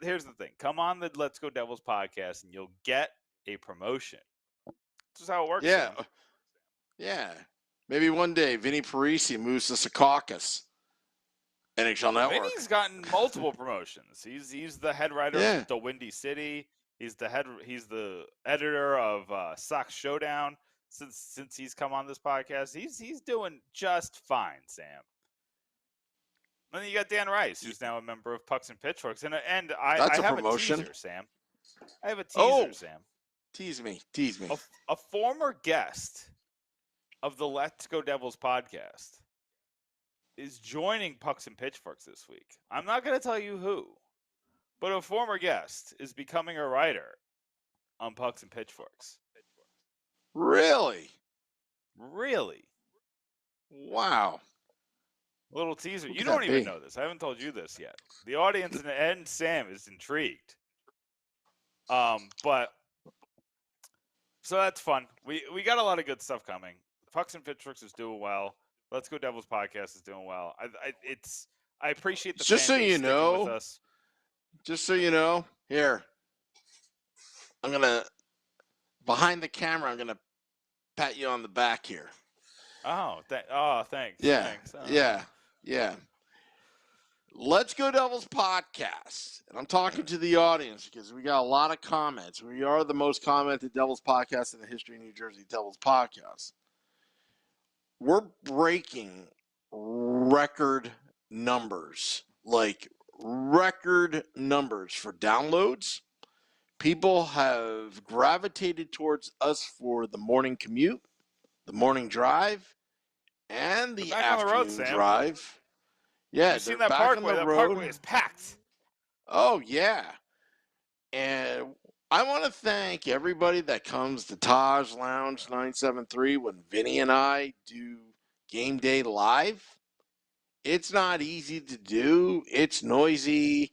B: here's the thing. Come on the Let's Go Devils podcast, and you'll get a promotion. This is how it works.
A: Yeah.
B: Sam.
A: Yeah. Maybe one day Vinny Parisi moves to Secaucus. NHL Network.
B: Vinny's gotten multiple promotions. He's the head writer of The Windy City. He's the editor of Sox Showdown. Since he's come on this podcast, he's doing just fine, Sam. And then you got Dan Rice, who's now a member of Pucks and Pitchforks. And I have
A: promotion.
B: A teaser, Sam. I have a teaser, Sam.
A: Tease me.
B: A former guest of the Let's Go Devils podcast is joining Pucks and Pitchforks this week. I'm not going to tell you who, but a former guest is becoming a writer on Pucks and Pitchforks.
A: Really? Wow.
B: A little teaser. You don't even know this. I haven't told you this yet. The audience and Sam is intrigued. But so that's fun. We got a lot of good stuff coming. Pucks and Pitchforks is doing well. Let's Go Devils podcast is doing well. I appreciate the
A: just so you know
B: with us.
A: Just so you know, here I'm gonna behind the camera. I'm gonna pat you on the back here.
B: Thanks.
A: Yeah,
B: Thanks.
A: yeah. Let's Go Devils podcast. And I'm talking to the audience because we got a lot of comments. We are the most commented Devils podcast in the history of New Jersey Devils podcast. We're breaking record numbers, like record numbers for downloads. People have gravitated towards us for the morning commute, the morning drive, and
B: They're
A: the
B: back on the road,
A: afternoon
B: Sam.
A: drive.
B: Have
A: Yeah,
B: you
A: they're
B: seen that
A: back on
B: parkway?
A: the
B: That
A: road.
B: parkway is packed.
A: Oh, yeah. And I want to thank everybody that comes to Taj Lounge 973 when Vinny and I do game day live. It's not easy to do. It's noisy.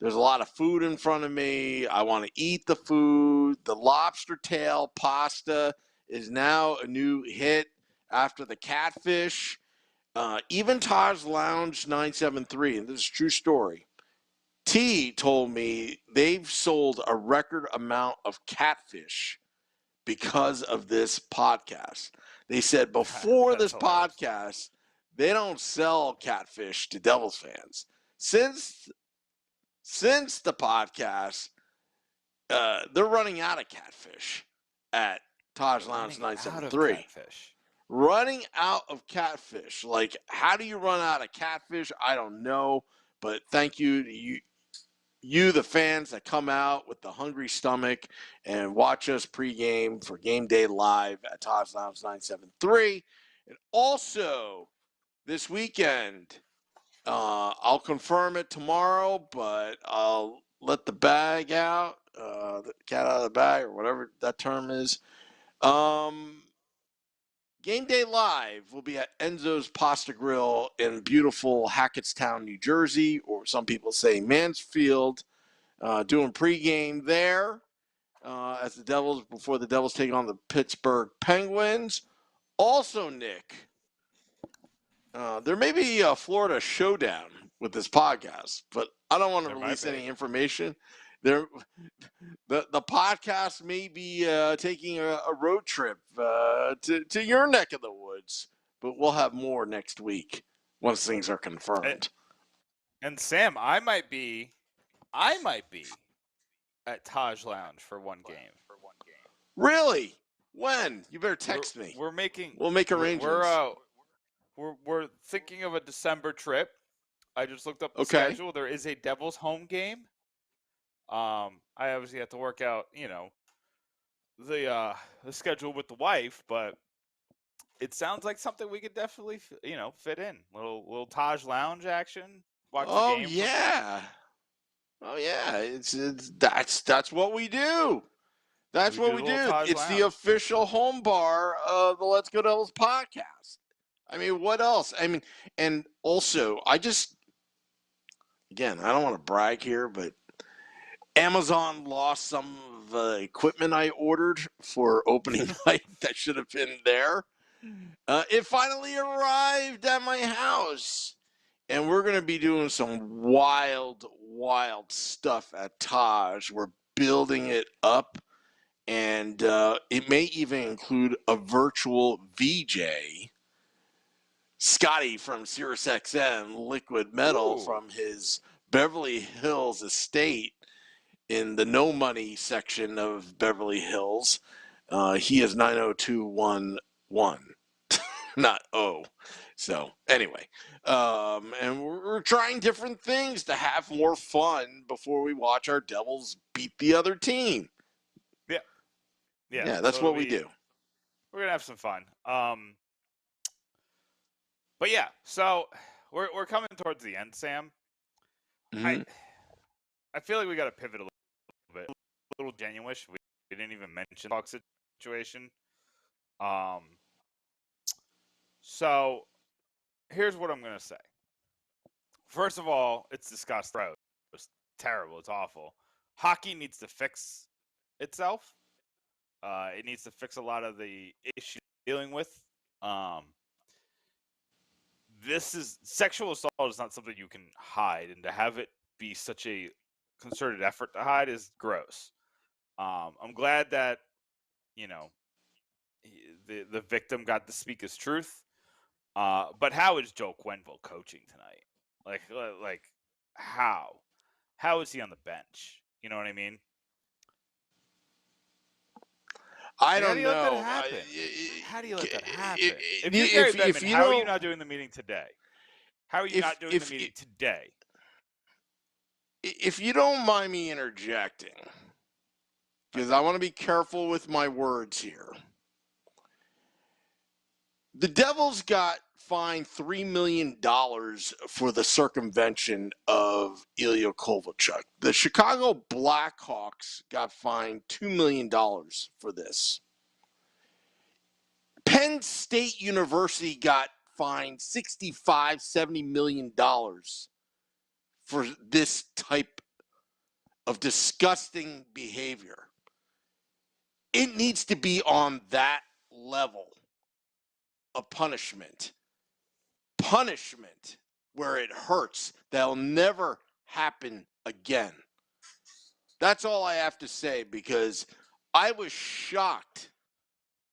A: There's a lot of food in front of me. I want to eat the food. The lobster tail pasta is now a new hit after the catfish. Even Taj Lounge 973, and this is a true story, T told me they've sold a record amount of catfish because of this podcast. They said before
B: That's
A: this
B: hilarious.
A: podcast, they don't sell catfish to Devils fans. Since the podcast, they're running out of catfish at Taj Lounge
B: Running out of
A: 973.
B: catfish.
A: Running out of catfish. Like, how do you run out of catfish? I don't know. But thank you to you, the fans that come out with the hungry stomach and watch us pregame for Game Day Live at Taj Lounge 973. And also, this weekend, I'll confirm it tomorrow, but I'll let the bag out, the cat out of the bag, or whatever that term is. Game Day Live will be at Enzo's Pasta Grill in beautiful Hackettstown, New Jersey, or some people say Mansfield. Doing pregame there as the Devils before the Devils take on the Pittsburgh Penguins. Also, Nick, there may be a Florida showdown with this podcast, but I don't want to release any information. The podcast may be taking a road trip to your neck of the woods, but we'll have more next week once things are confirmed.
B: And Sam, I might be at Taj Lounge for one game.
A: Really? When? You better text me.
B: We'll make
A: arrangements.
B: We're thinking of a December trip. I just looked up the schedule. There is a Devils home game. I obviously have to work out, the schedule with the wife, but it sounds like something we could definitely, fit in. Little Taj Lounge action. Watch the game.
A: Oh yeah, it's that's what we do. That's what we do. It's the official home bar of the Let's Go Devils podcast. I mean, what else? I mean, and also, I don't want to brag here, but Amazon lost some of the equipment I ordered for opening night that should have been there. It finally arrived at my house. And we're going to be doing some wild stuff at Taj. We're building it up. And it may even include a virtual VJ. Scotty from SiriusXM, Liquid Metal, from his Beverly Hills estate in the no money section of Beverly Hills. He is 90211, not O. So anyway, and we're trying different things to have more fun before we watch our Devils beat the other team. Yeah, that's what we do.
B: We're gonna have some fun. But yeah, so we're coming towards the end, Sam.
A: Mm-hmm.
B: I feel like we got to pivot a little bit, a little genuine-ish. We didn't even mention the talk situation. So here's what I'm going to say. First of all, it's disgusting. It's terrible. It's awful. Hockey needs to fix itself. It needs to fix a lot of the issues dealing with. Sexual assault is not something you can hide, and to have it be such a concerted effort to hide is gross. I'm glad that, the victim got to speak his truth. But how is Joe Quenneville coaching tonight? Like how? How is he on the bench? You know what I mean?
A: I
B: Like, how do
A: don't
B: you let that
A: know.
B: happen? How do you let that happen? If
A: If
B: you're Gary Bettman,
A: if you
B: how are you
A: don't
B: not doing the meeting today? How are you not doing the meeting today?
A: if you don't mind me interjecting, because I want to be careful with my words here. The Devils got fined $3 million for the circumvention of Ilya Kovalchuk. The Chicago Blackhawks got fined $2 million for this. Penn State University got fined $65-70 million for this type of disgusting behavior. It needs to be on that level of punishment. Punishment where it hurts. That'll never happen again. That's all I have to say, because I was shocked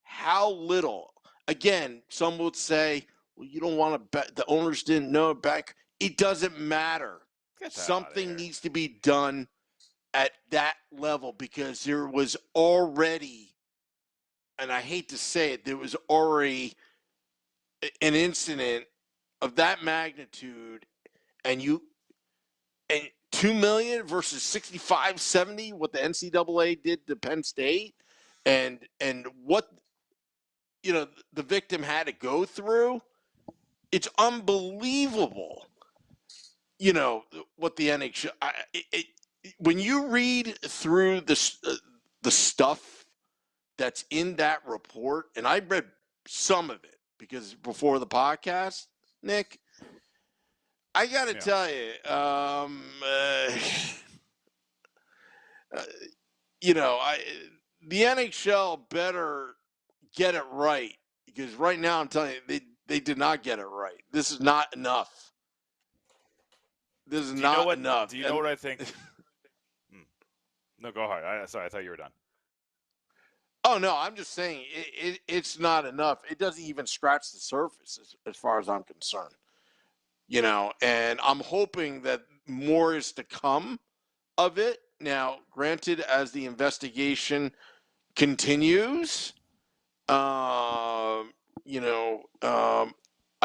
A: how little. Again, some would say, well, you don't want to bet. The owners didn't know back. It doesn't matter. Something needs to be done at that level, because there was already, and I hate to say it, there was already an incident of that magnitude, and 2 million versus 65-70, what the NCAA did to Penn State, and what the victim had to go through. It's unbelievable. What the NHL. When you read through the stuff that's in that report, and I read some of it because before the podcast, Nick, I got to tell you, the NHL better get it right, because right now I'm telling you, they did not get it right. This is not enough. This is not enough.
B: Do you know what I think? No, go ahead. Sorry, I thought you were done.
A: Oh, no, I'm just saying it's not enough. It doesn't even scratch the surface as far as I'm concerned. And I'm hoping that more is to come of it. Now, granted, as the investigation continues, I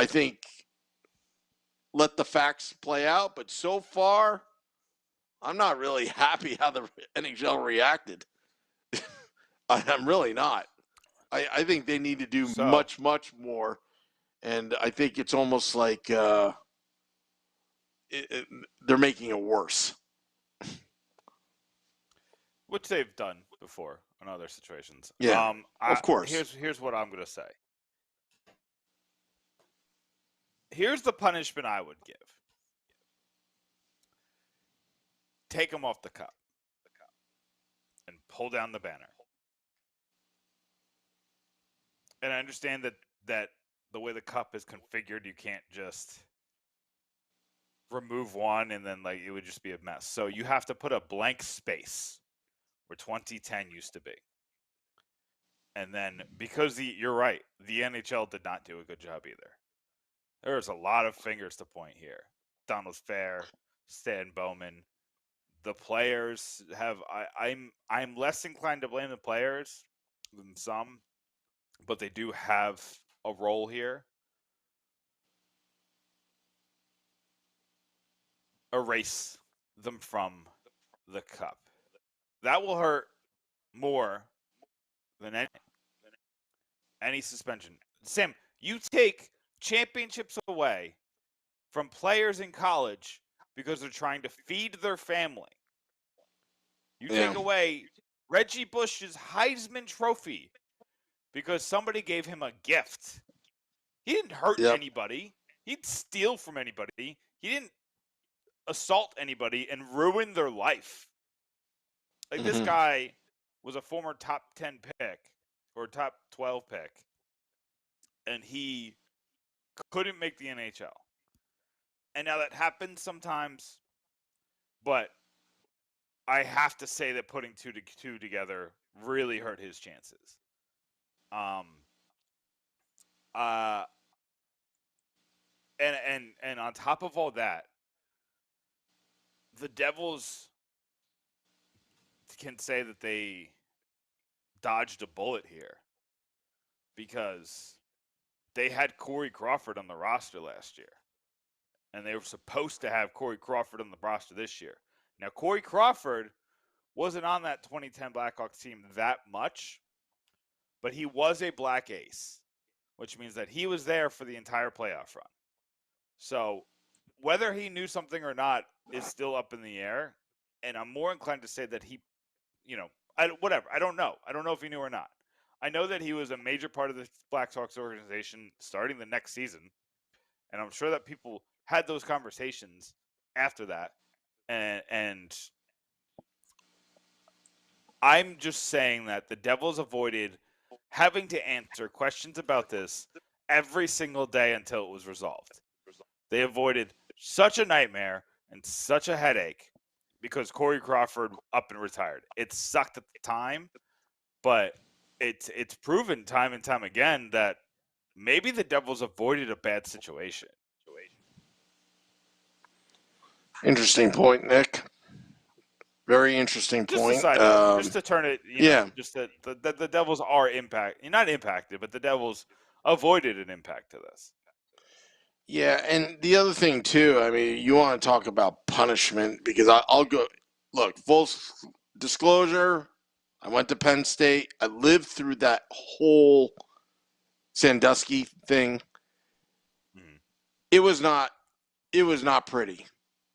A: think let the facts play out. But so far, I'm not really happy how the NHL reacted. I'm really not. I think they need to do much, much more. And I think it's almost like they're making it worse.
B: Which they've done before in other situations.
A: Yeah, of course.
B: Here's what I'm going to say. Here's the punishment I would give. Take them off the cup and pull down the banner. And I understand that the way the cup is configured, you can't just remove one and then it would just be a mess. So you have to put a blank space where 2010 used to be. And then, because you're right, the NHL did not do a good job either. There's a lot of fingers to point here. Donald Fair, Stan Bowman. The players have. I'm less inclined to blame the players than some, but they do have a role here. Erase them from the cup. That will hurt more than any suspension. Sam, you take championships away from players in college because they're trying to feed their family. You take away Reggie Bush's Heisman Trophy because somebody gave him a gift. He didn't hurt anybody. He didn't steal from anybody. He didn't assault anybody and ruin their life. This guy was a former top 10 pick or top 12 pick, and he couldn't make the NHL. And now that happens sometimes, but I have to say that putting two together really hurt his chances. And on top of all that, the Devils can say that they dodged a bullet here because they had Corey Crawford on the roster last year. And they were supposed to have Corey Crawford on the roster this year. Now, Corey Crawford wasn't on that 2010 Blackhawks team that much, but he was a black ace, which means that he was there for the entire playoff run. So whether he knew something or not is still up in the air. And I'm more inclined to say that he, whatever. I don't know. I don't know if he knew or not. I know that he was a major part of the Blackhawks organization starting the next season. And I'm sure that people had those conversations after that. And I'm just saying that the Devils avoided having to answer questions about this every single day until it was resolved. They avoided such a nightmare and such a headache because Corey Crawford up and retired. It sucked at the time, but it's proven time and time again that maybe the Devils avoided a bad situation.
A: Interesting point, Nick. Very interesting
B: Just
A: point.
B: a side note, just to turn it, just that the Devils are not impacted, but the Devils avoided an impact to this.
A: Yeah, and the other thing too, I mean, you want to talk about punishment because I'll go. Look, full disclosure, I went to Penn State. I lived through that whole Sandusky thing.
B: Mm-hmm.
A: It was not pretty.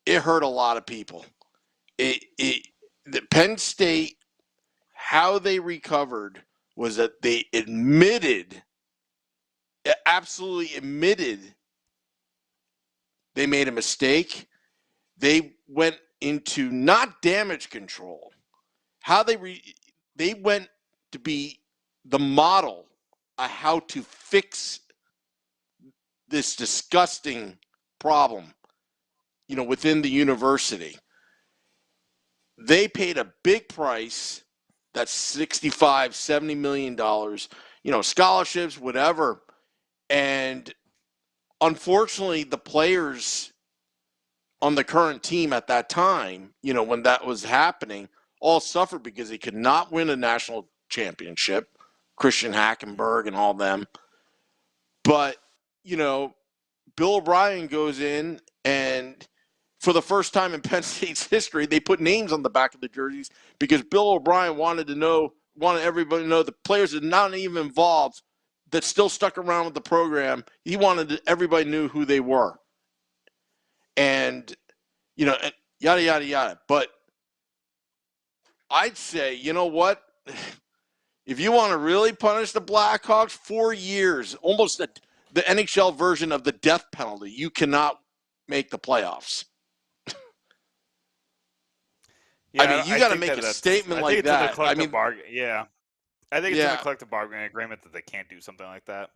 A: It hurt a lot of people. The Penn State, how they recovered was that they absolutely admitted they made a mistake. They went into not damage control. How they went to be the model of how to fix this disgusting problem, within the university. They paid a big price. That's $65, $70 million, scholarships, whatever. And unfortunately, the players on the current team at that time, when that was happening, all suffered because they could not win a national championship, Christian Hackenberg and all them. But, Bill O'Brien goes in, and for the first time in Penn State's history, they put names on the back of the jerseys because Bill O'Brien wanted everybody to know the players that are not even involved that still stuck around with the program. He wanted everybody knew who they were. And, yada, yada, yada. But I'd say, you know what? If you want to really punish the Blackhawks, 4 years, almost the NHL version of the death penalty, you cannot make the playoffs.
B: Yeah,
A: I mean, you got to make a statement like that.
B: I think it's in the collective bargaining agreement that they can't do something like that.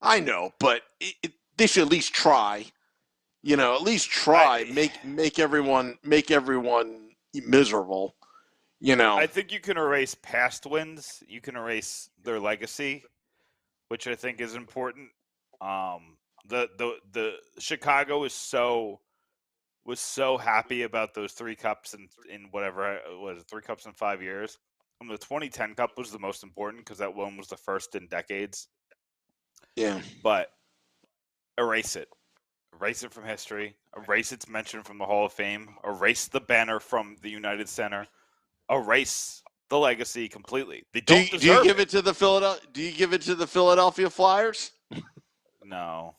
A: I know, but they should at least try. At least try. Make everyone miserable.
B: I think you can erase past wins. You can erase their legacy, which I think is important. The Chicago was so happy about those 3 cups in whatever was it, 3 cups in 5 years. And the 2010 Cup was the most important because that one was the first in decades.
A: Yeah.
B: But erase it. Erase it from history. Erase its mention from the Hall of Fame. Erase the banner from the United Center. Erase the legacy completely. They don't deserve
A: do you give it to the Philadelphia Flyers?
B: No,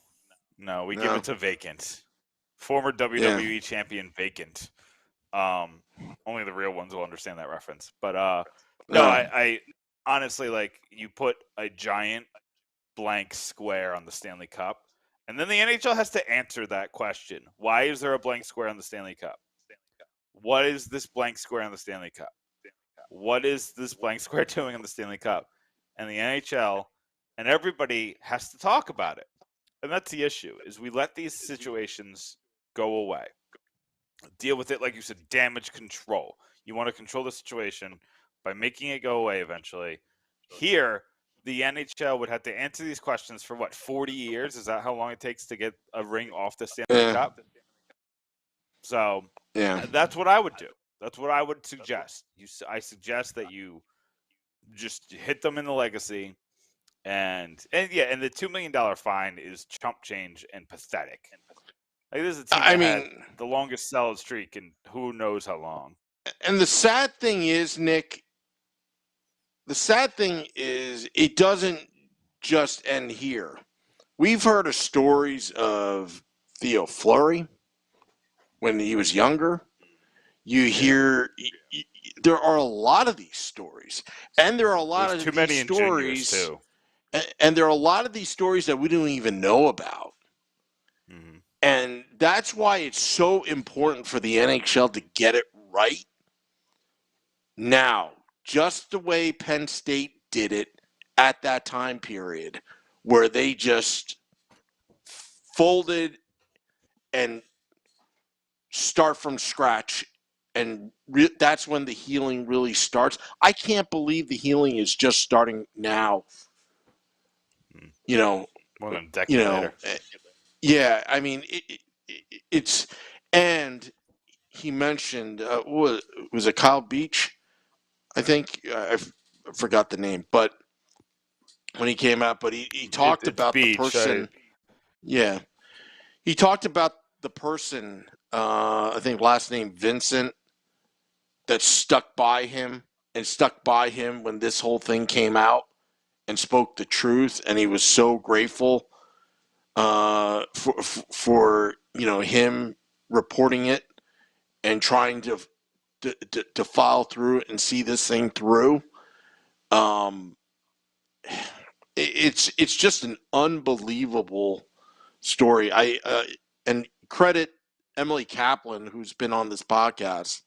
B: we give it to Vacant. Former WWE champion Vacant. Only the real ones will understand that reference. But I honestly, you put a giant blank square on the Stanley Cup, and then the NHL has to answer that question. Why is there a blank square on the Stanley Cup? What is this blank square on the Stanley Cup? What is this blank square doing on the Stanley Cup? And the NHL and everybody has to talk about it. And that's the issue, is we let these situations go away. Deal with it, like you said, damage control. You want to control the situation by making it go away eventually. Here, the NHL would have to answer these questions for, 40 years? Is that how long it takes to get a ring off the Stanley Cup? So that's what I would do. That's what I would suggest. I suggest that you just hit them in the legacy, and the $2 million fine is chump change and pathetic. Like, this is a team that had the longest sellout streak in who knows how long.
A: And the sad thing is, Nick, it doesn't just end here. We've heard of stories of Theo Fleury when he was younger. You hear there are a lot of these stories, and there are a lot of these stories too. And there are a lot of these stories that we don't even know about.
B: Mm-hmm.
A: And that's why it's so important for the NHL to get it right now, just the way Penn State did it at that time period, where they just folded and start from scratch. And that's when the healing really starts. I can't believe the healing is just starting now.
B: More than a decade later.
A: Yeah, I mean, it's, and he mentioned, was it Kyle Beach? I think, I forgot the name, but when he came out, but he talked about Beach, the person. Yeah. He talked about the person, I think last name Vincent, that stuck by him when this whole thing came out and spoke the truth. And he was so grateful for him reporting it and trying to follow through and see this thing through. It's just an unbelievable story. And credit Emily Kaplan, who's been on this podcast.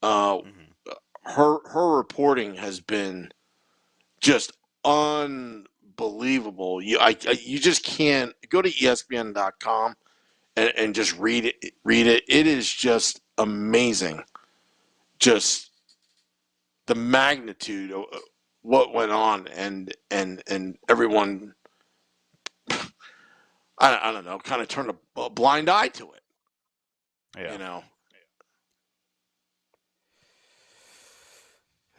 A: Her reporting has been just unbelievable. You just can't go to ESPN.com and just read it. It is just amazing. Just the magnitude of what went on, and everyone, I don't know, kind of turned a blind eye to it.
B: Yeah.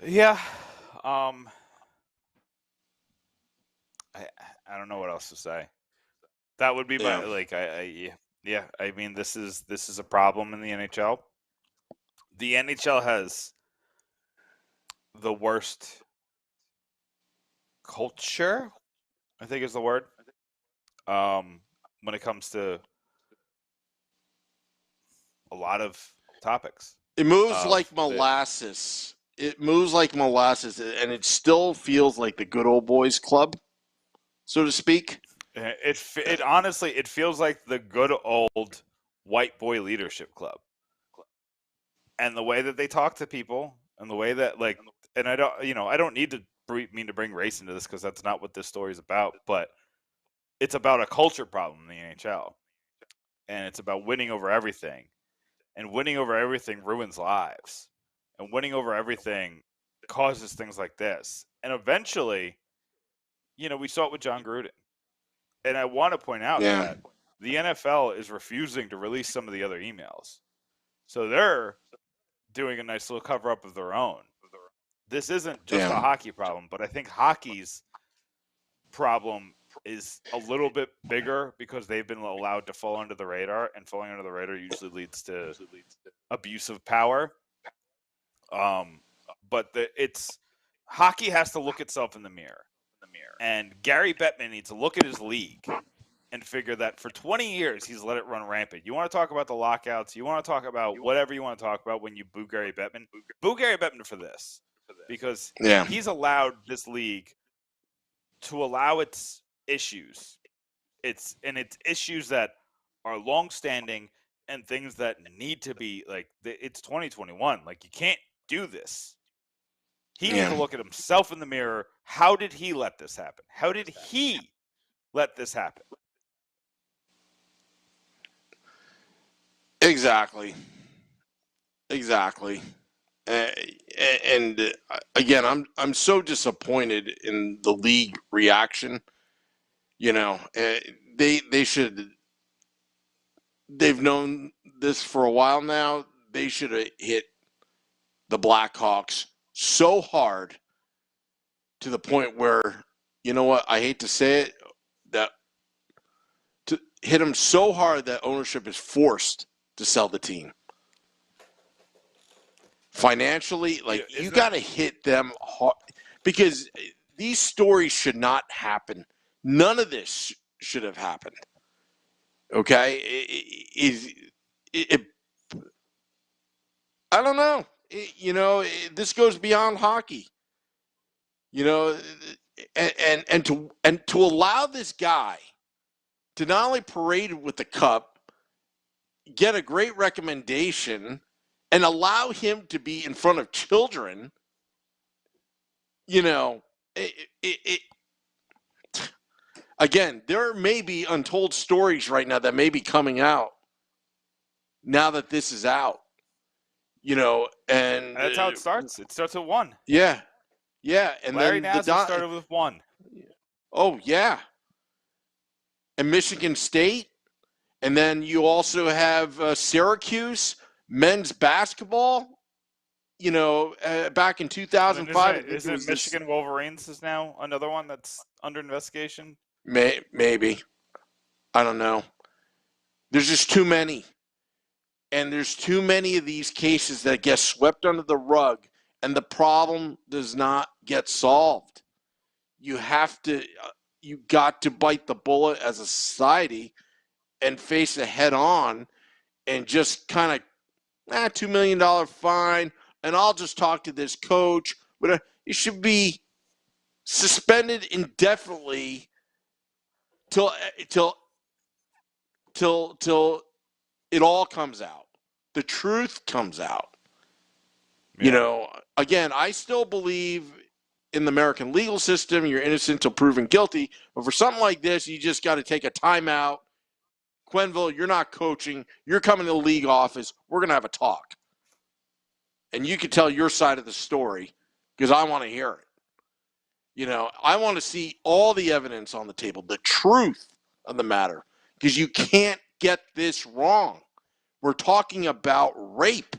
C: Yeah.
B: I don't know what else to say. That would be my I mean, this is a problem in the NHL. The NHL has the worst culture, I think is the word. When it comes to a lot of topics.
A: It moves like molasses. It moves like molasses, and it still feels like the good old boys club, so to speak.
B: It honestly, it feels like the good old white boy leadership club. And the way that they talk to people, and the way that, like, and I don't need to mean to bring race into this, because that's not what this story is about, but it's about a culture problem in the NHL. And it's about winning over everything. And winning over everything ruins lives. And winning over everything causes things like this. And eventually, we saw it with John Gruden. And I want to point out that the NFL is refusing to release some of the other emails. So they're doing a nice little cover-up of their own. This isn't just a hockey problem, but I think hockey's problem is a little bit bigger, because they've been allowed to fall under the radar, and falling under the radar usually leads to abuse of power. But hockey has to look itself in the mirror. And Gary Bettman needs to look at his league and figure that for 20 years he's let it run rampant. You want to talk about the lockouts, you want to talk about whatever you want to talk about when you boo Gary Bettman. Boo Gary Bettman for this. Because he's allowed this league to allow its issues. It's issues that are long-standing and things that need to be, like, it's 2021. Like, you can't do this. He needs to look at himself in the mirror. How did he let this happen? How did he let this happen?
A: Exactly. and again, I'm so disappointed in the league reaction. You know, they should. They've known this for a while now. They should have hit the Blackhawks so hard to the point where, you know what, I hate to say it, that to hit them so hard that ownership is forced to sell the team. Financially, like, you got to hit them hard, because these stories should not happen. None of this should have happened. Okay? I don't know. This goes beyond hockey. You know, and to allow this guy to not only parade with the cup, get a great recommendation, and allow him to be in front of children, again, there may be untold stories right now that may be coming out now that this is out, and
B: that's how it starts. It starts at 1.
A: Yeah. And
B: Larry
A: then
B: Nassar started with 1.
A: Oh, yeah. And Michigan State. And then you also have Syracuse men's basketball, back in 2005.
B: Isn't Michigan Wolverines is now another one that's under investigation?
A: Maybe. I don't know. There's just too many. And there's too many of these cases that get swept under the rug, and the problem does not get solved. You got to bite the bullet as a society and face it head on, and just kind of, $2 million fine, and I'll just talk to this coach. But it should be suspended indefinitely till it all comes out. The truth comes out.
B: Yeah.
A: Again, I still believe in the American legal system. You're innocent until proven guilty. But for something like this, you just got to take a timeout. Quenneville, you're not coaching. You're coming to the league office. We're going to have a talk. And you can tell your side of the story, because I want to hear it. I want to see all the evidence on the table, the truth of the matter, because you can't get this wrong. We're talking about rape.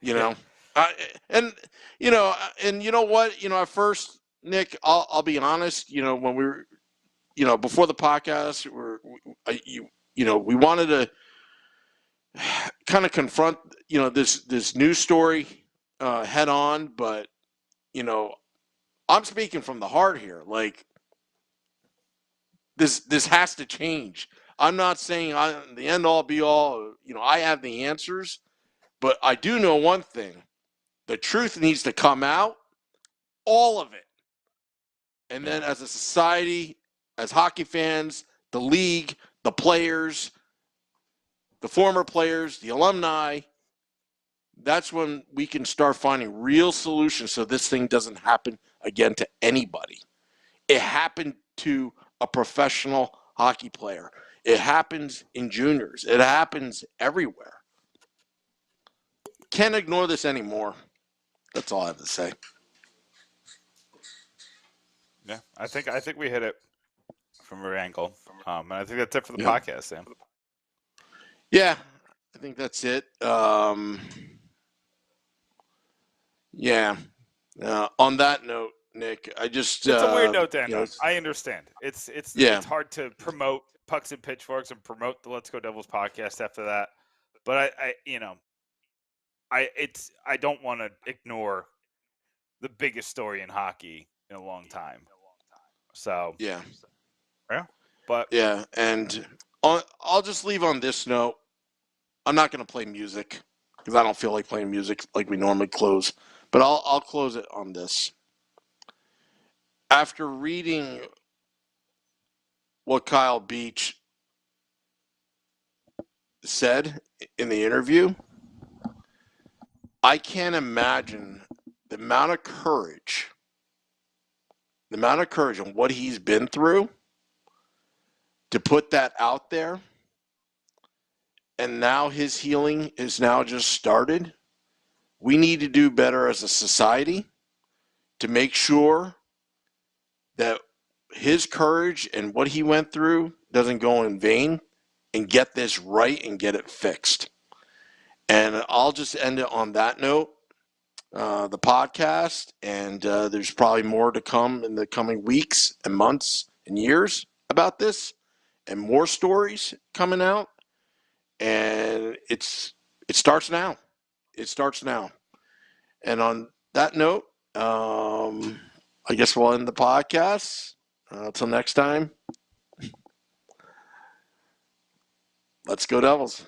A: And you know what? At first, Nick, I'll be honest. When we were, before the podcast, we wanted to kind of confront, this news story head on, but I'm speaking from the heart here. Like, this has to change. I'm not saying I'm the end all be all. I have the answers, but I do know one thing: the truth needs to come out, all of it. And then, as a society, as hockey fans, the league, the players, the former players, the alumni, that's when we can start finding real solutions so this thing doesn't happen again to anybody. It happened to a professional hockey player. It happens in juniors. It happens everywhere. Can't ignore this anymore. That's all I have to say.
B: Yeah, I think we hit it from every angle. And I think that's it for the podcast, Sam.
A: Yeah, I think that's it. Yeah. On that note, Nick, it's
B: a weird note to end on. I understand. It's hard to promote Pucks and Pitchforks and promote the Let's Go Devils podcast after that. But I don't want to ignore the biggest story in hockey in a long time. So
A: yeah.
B: But
A: yeah, and I'll just leave on this note. I'm not going to play music because I don't feel like playing music like we normally close. But I'll close it on this. After reading what Kyle Beach said in the interview, I can't imagine the amount of courage and what he's been through to put that out there and now his healing is now just started. We need to do better as a society to make sure that his courage and what he went through doesn't go in vain, and get this right and get it fixed. And I'll just end it on that note, the podcast, and there's probably more to come in the coming weeks and months and years about this, and more stories coming out. And it starts now. It starts now. And on that note, I guess we'll end the podcast. Until next time, let's go Devils.